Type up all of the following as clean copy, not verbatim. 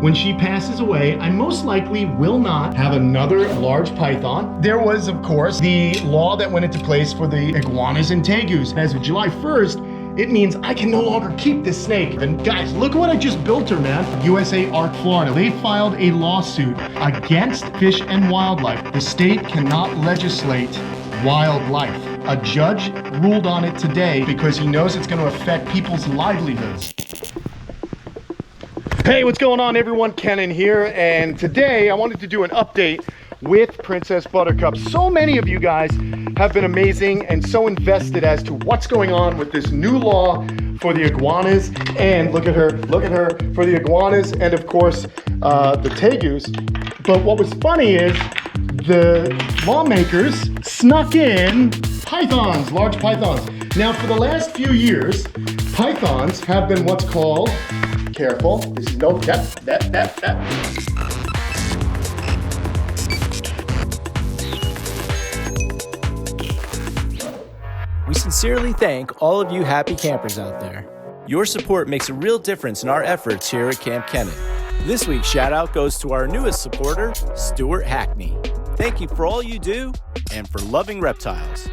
when she passes away, I most likely will not have another large python. There was, of course, the law that went into place for the iguanas and tegus. As of July 1st, it means I can no longer keep this snake. And guys, look what I just built her, man. USA Ark, Florida. They filed a lawsuit against Fish and Wildlife. The state cannot legislate wildlife. A judge ruled on it today because he knows it's going to affect people's livelihoods. Hey, what's going on, everyone? Kenan here, and today I wanted to do an update with Princess Buttercup. So many of you guys have been amazing and so invested as to what's going on with this new law for the iguanas, and look at her, for the iguanas and of course the tegus. But what was funny is the lawmakers snuck in pythons, large pythons. Now, for the last few years, pythons have been what's called, careful, this is no, that. We sincerely thank all of you happy campers out there. Your support makes a real difference in our efforts here at Kamp Kenan. This week's shout out goes to our newest supporter, Stuart Hackney. Thank you for all you do and for loving reptiles.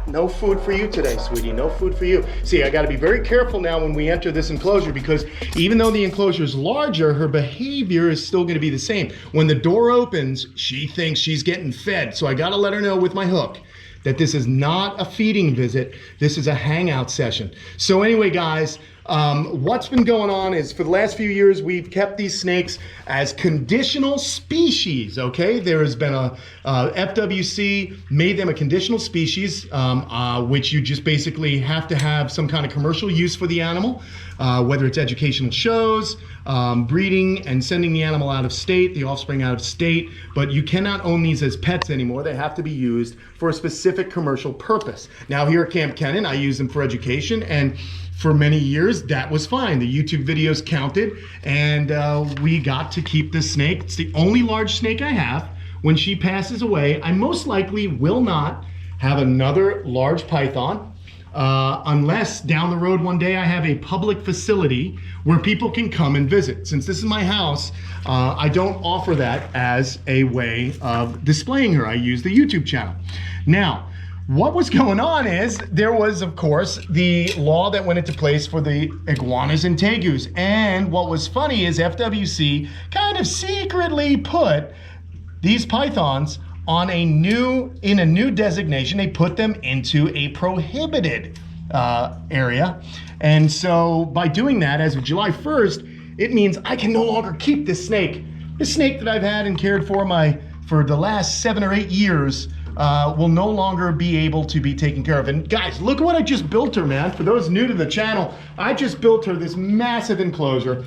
No food for you today, sweetie, no food for you. See, I gotta be very careful now when we enter this enclosure, because even though the enclosure is larger, her behavior is still gonna be the same. When the door opens, she thinks she's getting fed. So I gotta let her know with my hook that this is not a feeding visit, this is a hangout session. So anyway, guys, what's been going on is for the last few years, we've kept these snakes as conditional species, okay? There has been a, FWC made them a conditional species, which you just basically have to have some kind of commercial use for the animal, whether it's educational shows, breeding and sending the animal out of state, the offspring out of state, but you cannot own these as pets anymore. They have to be used for a specific commercial purpose. Now here at Kamp Kenan, I use them for education, and for many years, that was fine. The YouTube videos counted, and we got to keep this snake. It's the only large snake I have. When she passes away, I most likely will not have another large python, unless down the road one day I have a public facility where people can come and visit. Since this is my house, I don't offer that as a way of displaying her. I use the YouTube channel. Now, what was going on is there was, of course, the law that went into place for the iguanas and tegus. And what was funny is FWC kind of secretly put these pythons on a new designation. They put them into a prohibited area. And so by doing that, as of July 1st, it means I can no longer keep this snake. This snake that I've had and cared for the last 7 or 8 years will no longer be able to be taken care of. And guys, look what I just built her, man. For those new to the channel, I just built her this massive enclosure.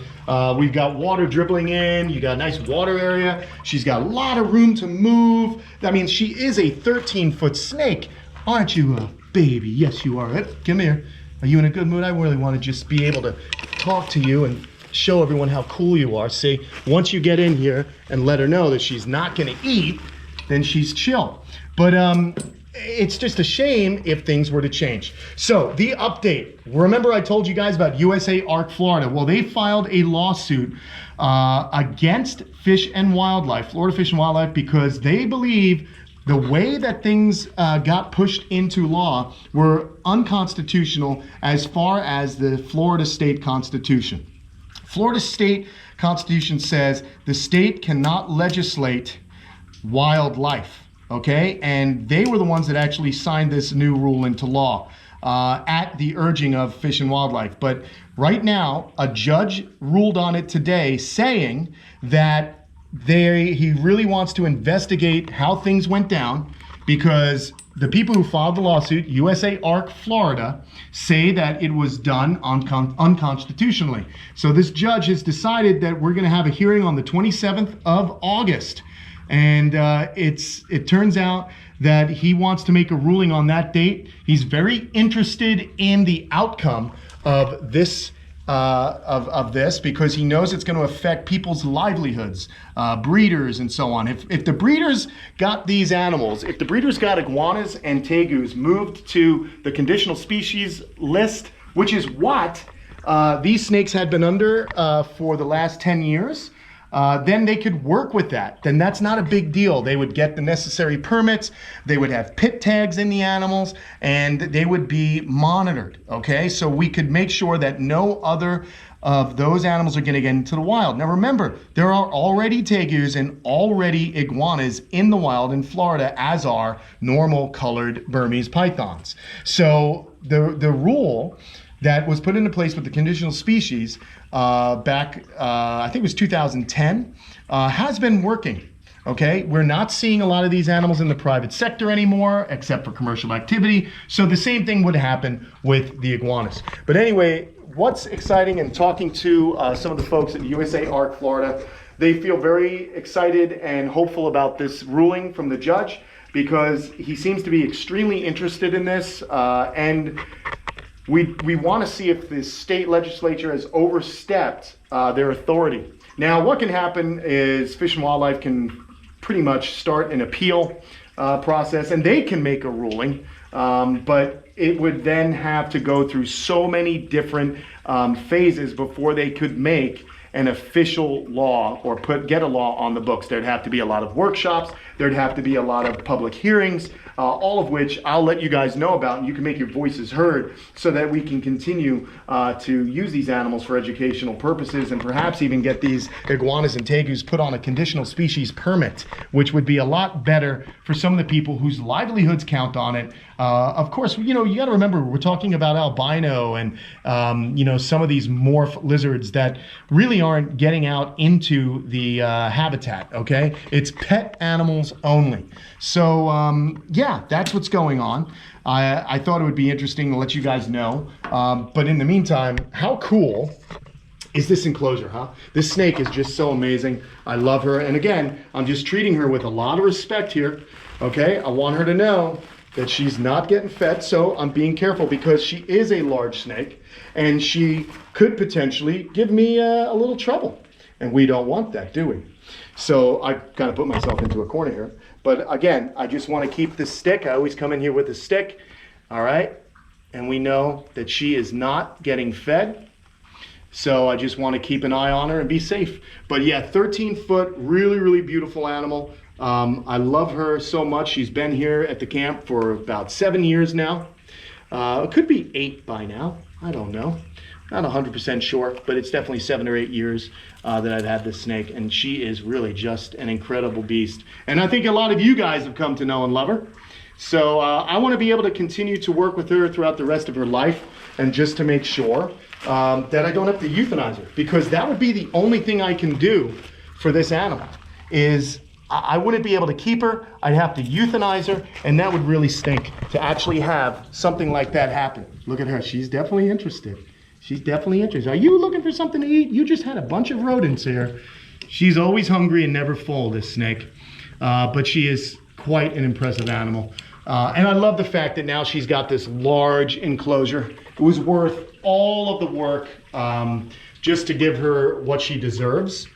We've got water dribbling in, you got a nice water area. She's got a lot of room to move. I mean, she is a 13-foot snake. Aren't you a baby? Yes, you are. Come here. Are you in a good mood? I really want to just be able to talk to you and show everyone how cool you are. See, once you get in here and let her know that she's not gonna eat, then she's chill. But it's just a shame if things were to change. So the update, remember I told you guys about USA Ark, Florida. Well, they filed a lawsuit against Fish and Wildlife, Florida Fish and Wildlife, because they believe the way that things got pushed into law were unconstitutional as far as the Florida state constitution. Florida state constitution says the state cannot legislate wildlife. Okay, and they were the ones that actually signed this new rule into law at the urging of Fish and Wildlife. But right now, a judge ruled on it today, saying that he really wants to investigate how things went down, because the people who filed the lawsuit, USA Ark, Florida, say that it was done unconstitutionally. So this judge has decided that we're going to have a hearing on the 27th of August. And it turns out that he wants to make a ruling on that date. He's very interested in the outcome of this because he knows it's going to affect people's livelihoods, breeders and so on. If the breeders got these animals, if the breeders got iguanas and tegus moved to the conditional species list, which is what these snakes had been under for the last 10 years, then they could work with that. Then that's not a big deal. They would get the necessary permits, they would have pit tags in the animals, and they would be monitored, okay? So we could make sure that no other of those animals are going to get into the wild. Now remember, there are already tegus and already iguanas in the wild in Florida, as are normal colored Burmese pythons. So the rule that was put into place with the conditional species back, I think it was 2010, has been working. Okay, we're not seeing a lot of these animals in the private sector anymore, except for commercial activity. So the same thing would happen with the iguanas. But anyway, what's exciting, and talking to some of the folks at USA Ark Florida, they feel very excited and hopeful about this ruling from the judge, because he seems to be extremely interested in this, and we want to see if the state legislature has overstepped their authority. Now, what can happen is Fish and Wildlife can pretty much start an appeal process, and they can make a ruling, but it would then have to go through so many different phases before they could make an official law or get a law on the books. There'd have to be a lot of workshops, there'd have to be a lot of public hearings, all of which I'll let you guys know about, and you can make your voices heard so that we can continue to use these animals for educational purposes, and perhaps even get these iguanas and tegus put on a conditional species permit, which would be a lot better for some of the people whose livelihoods count on it. Of course, you know, you got to remember, we're talking about albino and, you know, some of these morph lizards that really aren't getting out into the habitat, okay? It's pet animals only. So, yeah, that's what's going on. I thought it would be interesting to let you guys know. But in the meantime, how cool is this enclosure, huh? This snake is just so amazing. I love her. And again, I'm just treating her with a lot of respect here, okay? I want her to know that she's not getting fed, so I'm being careful, because she is a large snake and she could potentially give me a little trouble, and we don't want that, do we? So I kind of put myself into a corner here, but again, I just want to keep the stick. I always come in here with a stick, all right? And we know that she is not getting fed, so I just want to keep an eye on her and be safe. But yeah, 13 foot, really, really beautiful animal. I love her so much. She's been here at the camp for about 7 years now. It could be 8 by now. I don't know. Not 100% sure, but it's definitely 7 or 8 years that I've had this snake, and she is really just an incredible beast. And I think a lot of you guys have come to know and love her. So I want to be able to continue to work with her throughout the rest of her life, and just to make sure that I don't have to euthanize her, because that would be the only thing I can do for this animal. Is I wouldn't be able to keep her, I'd have to euthanize her, and that would really stink to actually have something like that happen. Look at her, she's definitely interested. She's definitely interested. Are you looking for something to eat? You just had a bunch of rodents here. She's always hungry and never full, this snake. But she is quite an impressive animal. And I love the fact that now she's got this large enclosure. It was worth all of the work just to give her what she deserves.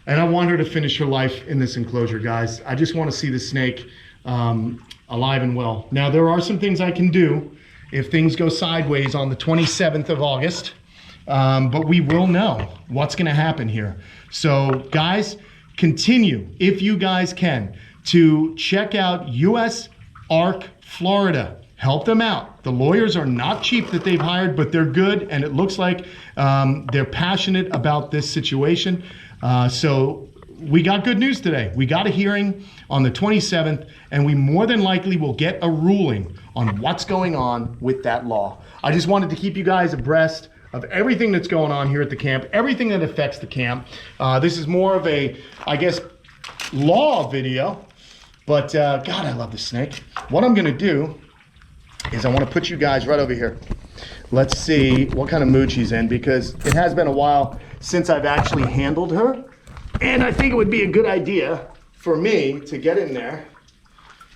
And I want her to finish her life in this enclosure, guys. I just want to see the snake alive and well. Now, there are some things I can do if things go sideways on the 27th of August, but we will know what's going to happen here. So, guys, continue, if you guys can, to check out US Ark Florida. Help them out. The lawyers are not cheap that they've hired, but they're good, and it looks like they're passionate about this situation. So we got good news today. We got a hearing on the 27th, and we more than likely will get a ruling on what's going on with that law. I just wanted to keep you guys abreast of everything that's going on here at the camp, everything that affects the camp. This is more of a, I guess, law video, but God, I love this snake. What I'm gonna do is I wanna put you guys right over here. Let's see what kind of mood she's in, because it has been a while since I've actually handled her. And I think it would be a good idea for me to get in there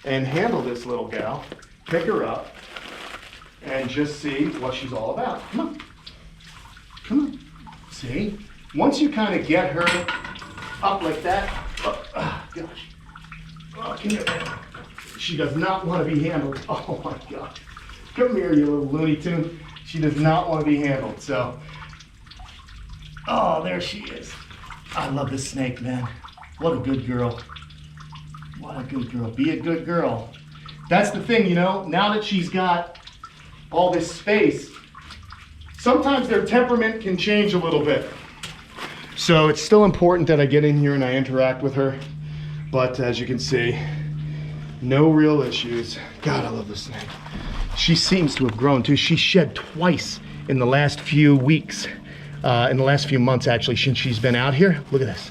and handle this little gal, pick her up, and just see what she's all about. Come on. Come on. See? Once you kind of get her up like that, oh gosh. Oh, come here. She does not want to be handled. Oh my God. Come here, you little Looney Tune. She does not want to be handled. So Oh, there she is. I love this snake, man. What a good girl. What a good girl. Be a good girl. That's the thing, you know, now that she's got all this space, sometimes their temperament can change a little bit. So it's still important that I get in here and I interact with her. But as you can see, no real issues. God, I love this snake. She seems to have grown too. She shed twice in the last few weeks, in the last few months actually, since she's been out here. Look at this.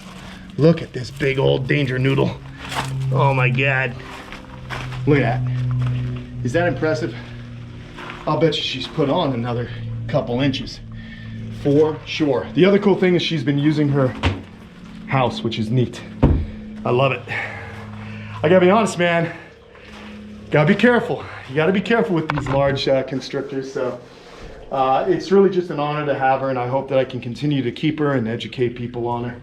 Look at this big old danger noodle. Oh my God. Look at that. Is that impressive? I'll bet you she's put on another couple inches. For sure. The other cool thing is she's been using her house, which is neat. I love it. I gotta be honest, man. Gotta be careful. You gotta be careful with these large constrictors. So it's really just an honor to have her, and I hope that I can continue to keep her and educate people on her.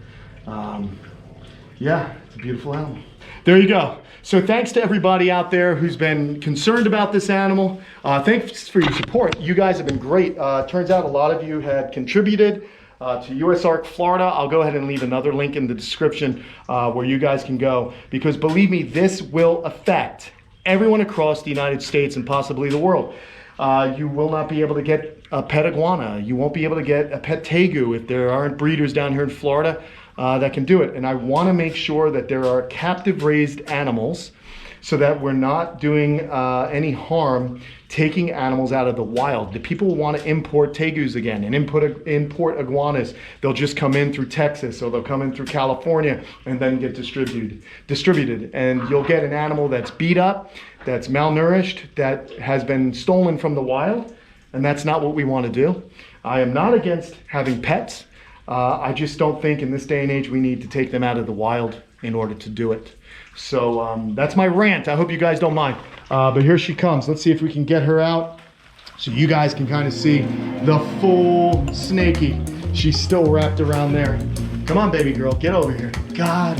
Yeah, it's a beautiful animal. There you go. So thanks to everybody out there who's been concerned about this animal. Thanks for your support. You guys have been great. Turns out a lot of you had contributed to USARK Florida. I'll go ahead and leave another link in the description where you guys can go, because believe me, this will affect everyone across the United States and possibly the world. You will not be able to get a pet iguana. You won't be able to get a pet tegu if there aren't breeders down here in Florida that can do it. And I want to make sure that there are captive raised animals so that we're not doing any harm taking animals out of the wild. The people want to import tegus again and import iguanas. They'll just come in through Texas, or they'll come in through California and then get distributed. And you'll get an animal that's beat up, that's malnourished, that has been stolen from the wild. And that's not what we want to do. I am not against having pets. I just don't think in this day and age we need to take them out of the wild in order to do it. So that's my rant. I hope you guys don't mind. But here she comes. Let's see if we can get her out so you guys can kind of see the full snaky. She's still wrapped around there. Come on, baby girl, get over here. God,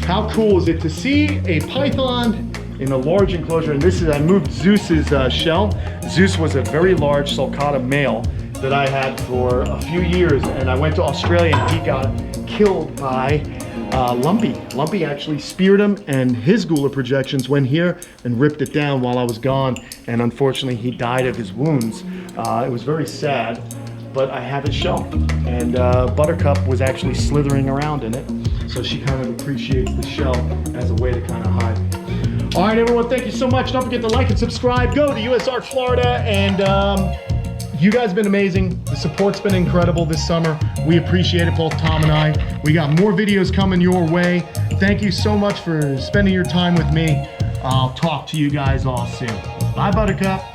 how cool is it to see a python in a large enclosure? And this is, I moved Zeus's shell. Zeus was a very large sulcata male that I had for a few years, and I went to Australia and he got killed by Lumpy. Lumpy actually speared him, and his gula projections went here and ripped it down while I was gone, and unfortunately he died of his wounds. It was very sad, but I have his shell, and Buttercup was actually slithering around in it, so she kind of appreciates the shell as a way to kind of hide. All right, everyone, thank you so much. Don't forget to like and subscribe. Go to USARK Florida, and you guys have been amazing. The support's been incredible this summer. We appreciate it, both Tom and I. We got more videos coming your way. Thank you so much for spending your time with me. I'll talk to you guys all soon. Bye, Buttercup.